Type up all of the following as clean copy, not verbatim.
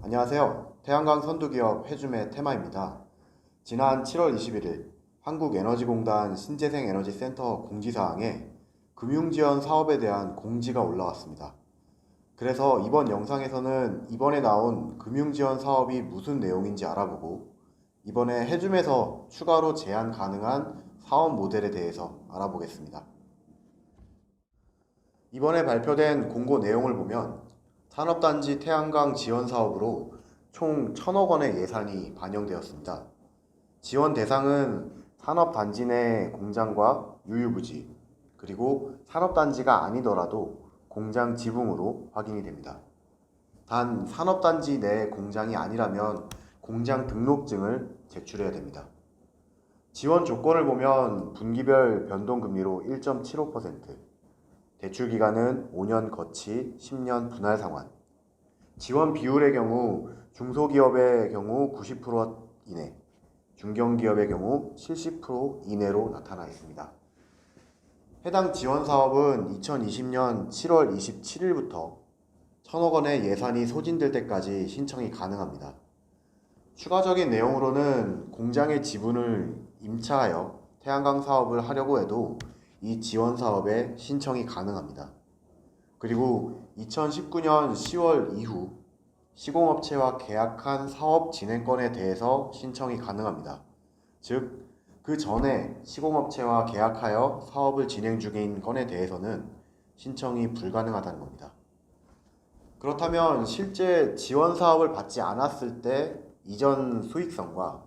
안녕하세요. 태양광 선두기업 해줌의 테마입니다. 지난 7월 21일 한국에너지공단 신재생에너지센터 공지사항에 금융지원 사업에 대한 공지가 올라왔습니다. 그래서 이번 영상에서는 이번에 나온 금융지원 사업이 무슨 내용인지 알아보고 이번에 해줌에서 추가로 제안 가능한 사업 모델에 대해서 알아보겠습니다. 이번에 발표된 공고 내용을 보면 산업단지 태양광 지원 사업으로 총 1,000억 원의 예산이 반영되었습니다. 지원 대상은 산업단지 내 공장과 유유부지, 그리고 산업단지가 아니더라도 공장 지붕으로 확인이 됩니다. 단 산업단지 내 공장이 아니라면 공장 등록증을 제출해야 됩니다. 지원 조건을 보면 분기별 변동금리로 1.75%, 대출 기간은 5년 거치 10년 분할 상환. 지원 비율의 경우 중소기업의 경우 90% 이내, 중견기업의 경우 70% 이내로 나타나 있습니다. 해당 지원 사업은 2020년 7월 27일부터 1,000억 원의 예산이 소진될 때까지 신청이 가능합니다. 추가적인 내용으로는 공장의 지분을 임차하여 태양광 사업을 하려고 해도 이 지원 사업에 신청이 가능합니다. 그리고 2019년 10월 이후 시공업체와 계약한 사업 진행건에 대해서 신청이 가능합니다. 즉, 그 전에 시공업체와 계약하여 사업을 진행 중인 건에 대해서는 신청이 불가능하다는 겁니다. 그렇다면 실제 지원 사업을 받지 않았을 때 이전 수익성과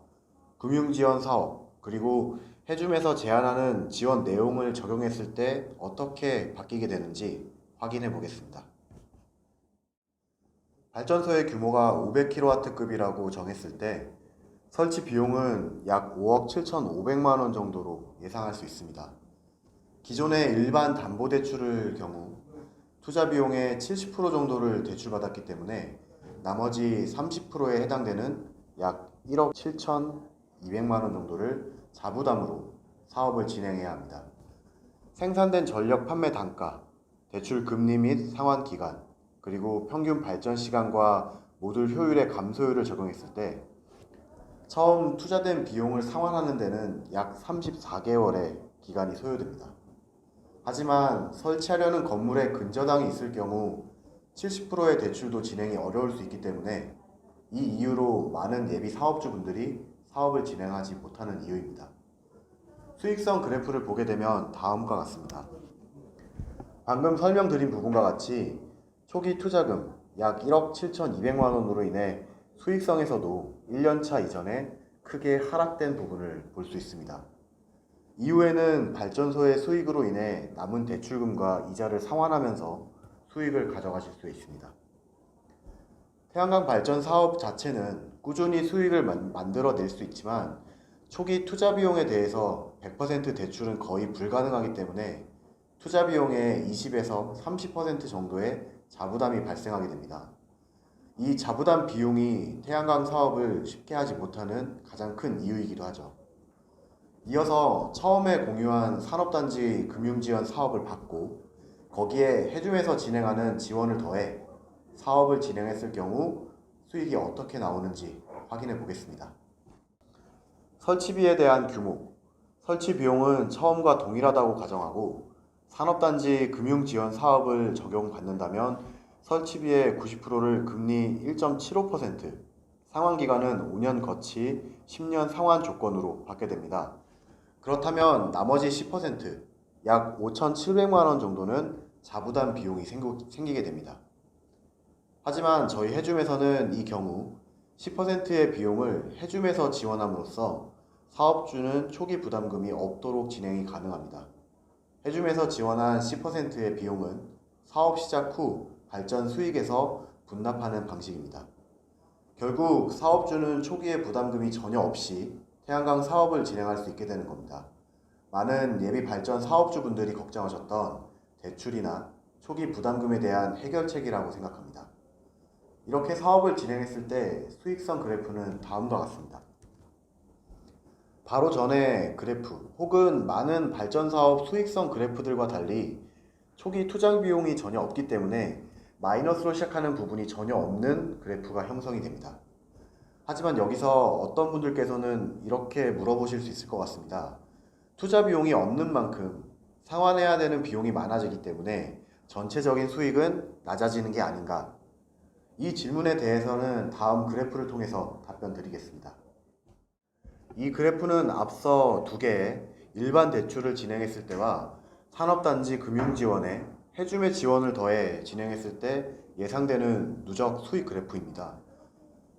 금융지원 사업, 그리고 해줌에서 제안하는 지원 내용을 적용했을 때 어떻게 바뀌게 되는지 확인해 보겠습니다. 발전소의 규모가 500kW급이라고 정했을 때 설치 비용은 약 5억 7,500만 원 정도로 예상할 수 있습니다. 기존의 일반 담보대출의 경우 투자 비용의 70% 정도를 대출받았기 때문에 나머지 30%에 해당되는 약 1억 7,200만 원 정도를 자부담으로 사업을 진행해야 합니다. 생산된 전력 판매 단가, 대출 금리 및 상환 기간, 그리고 평균 발전 시간과 모듈 효율의 감소율을 적용했을 때 처음 투자된 비용을 상환하는 데는 약 34개월의 기간이 소요됩니다. 하지만 설치하려는 건물에 근저당이 있을 경우 70%의 대출도 진행이 어려울 수 있기 때문에 이 이유로 많은 예비 사업주분들이 사업을 진행하지 못하는 이유입니다. 수익성 그래프를 보게 되면 다음과 같습니다. 방금 설명드린 부분과 같이 초기 투자금 약 1억 7,200만 원으로 인해 수익성에서도 1년차 이전에 크게 하락된 부분을 볼 수 있습니다. 이후에는 발전소의 수익으로 인해 남은 대출금과 이자를 상환하면서 수익을 가져가실 수 있습니다. 태양광 발전 사업 자체는 꾸준히 수익을 만들어낼 수 있지만 초기 투자 비용에 대해서 100% 대출은 거의 불가능하기 때문에 투자 비용의 20에서 30% 정도의 자부담이 발생하게 됩니다. 이 자부담 비용이 태양광 사업을 쉽게 하지 못하는 가장 큰 이유이기도 하죠. 이어서 처음에 공유한 산업단지 금융지원 사업을 받고 거기에 해줌에서 진행하는 지원을 더해 사업을 진행했을 경우 수익이 어떻게 나오는지 확인해 보겠습니다. 설치비에 대한 규모, 설치 비용은 처음과 동일하다고 가정하고 산업단지 금융지원 사업을 적용받는다면 설치비의 90%를 금리 1.75%, 상환기간은 5년 거치 10년 상환 조건으로 받게 됩니다. 그렇다면 나머지 10%, 약 5,700만 원 정도는 자부담 비용이 생기게 됩니다. 하지만 저희 해줌에서는 이 경우 10%의 비용을 해줌에서 지원함으로써 사업주는 초기 부담금이 없도록 진행이 가능합니다. 해줌에서 지원한 10%의 비용은 사업 시작 후 발전 수익에서 분납하는 방식입니다. 결국 사업주는 초기에 부담금이 전혀 없이 태양광 사업을 진행할 수 있게 되는 겁니다. 많은 예비 발전 사업주분들이 걱정하셨던 대출이나 초기 부담금에 대한 해결책이라고 생각합니다. 이렇게 사업을 진행했을 때 수익성 그래프는 다음과 같습니다. 바로 전에 그래프 혹은 많은 발전 사업 수익성 그래프들과 달리 초기 투자 비용이 전혀 없기 때문에 마이너스로 시작하는 부분이 전혀 없는 그래프가 형성이 됩니다. 하지만 여기서 어떤 분들께서는 이렇게 물어보실 수 있을 것 같습니다. 투자 비용이 없는 만큼 상환해야 되는 비용이 많아지기 때문에 전체적인 수익은 낮아지는 게 아닌가? 이 질문에 대해서는 다음 그래프를 통해서 답변 드리겠습니다. 이 그래프는 앞서 두 개의 일반 대출을 진행했을 때와 산업단지 금융지원에 해줌의 지원을 더해 진행했을 때 예상되는 누적 수익 그래프입니다.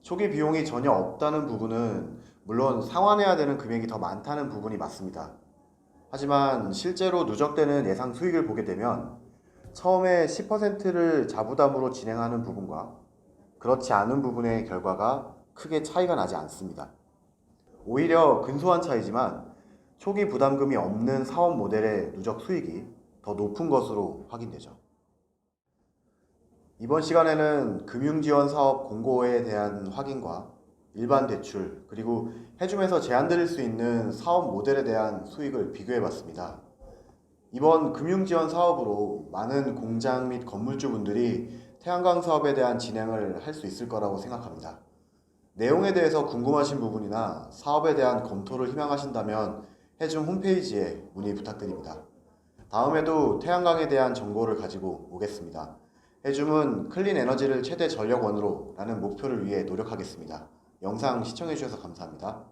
초기 비용이 전혀 없다는 부분은 물론 상환해야 되는 금액이 더 많다는 부분이 맞습니다. 하지만 실제로 누적되는 예상 수익을 보게 되면 처음에 10%를 자부담으로 진행하는 부분과 그렇지 않은 부분의 결과가 크게 차이가 나지 않습니다. 오히려 근소한 차이지만 초기 부담금이 없는 사업 모델의 누적 수익이 더 높은 것으로 확인되죠. 이번 시간에는 금융지원 사업 공고에 대한 확인과 일반 대출, 그리고 해줌에서 제한드릴 수 있는 사업 모델에 대한 수익을 비교해 봤습니다. 이번 금융지원 사업으로 많은 공장 및 건물주분들이 태양광 사업에 대한 진행을 할 수 있을 거라고 생각합니다. 내용에 대해서 궁금하신 부분이나 사업에 대한 검토를 희망하신다면 해줌 홈페이지에 문의 부탁드립니다. 다음에도 태양광에 대한 정보를 가지고 오겠습니다. 해줌은 클린 에너지를 최대 전력원으로 라는 목표를 위해 노력하겠습니다. 영상 시청해주셔서 감사합니다.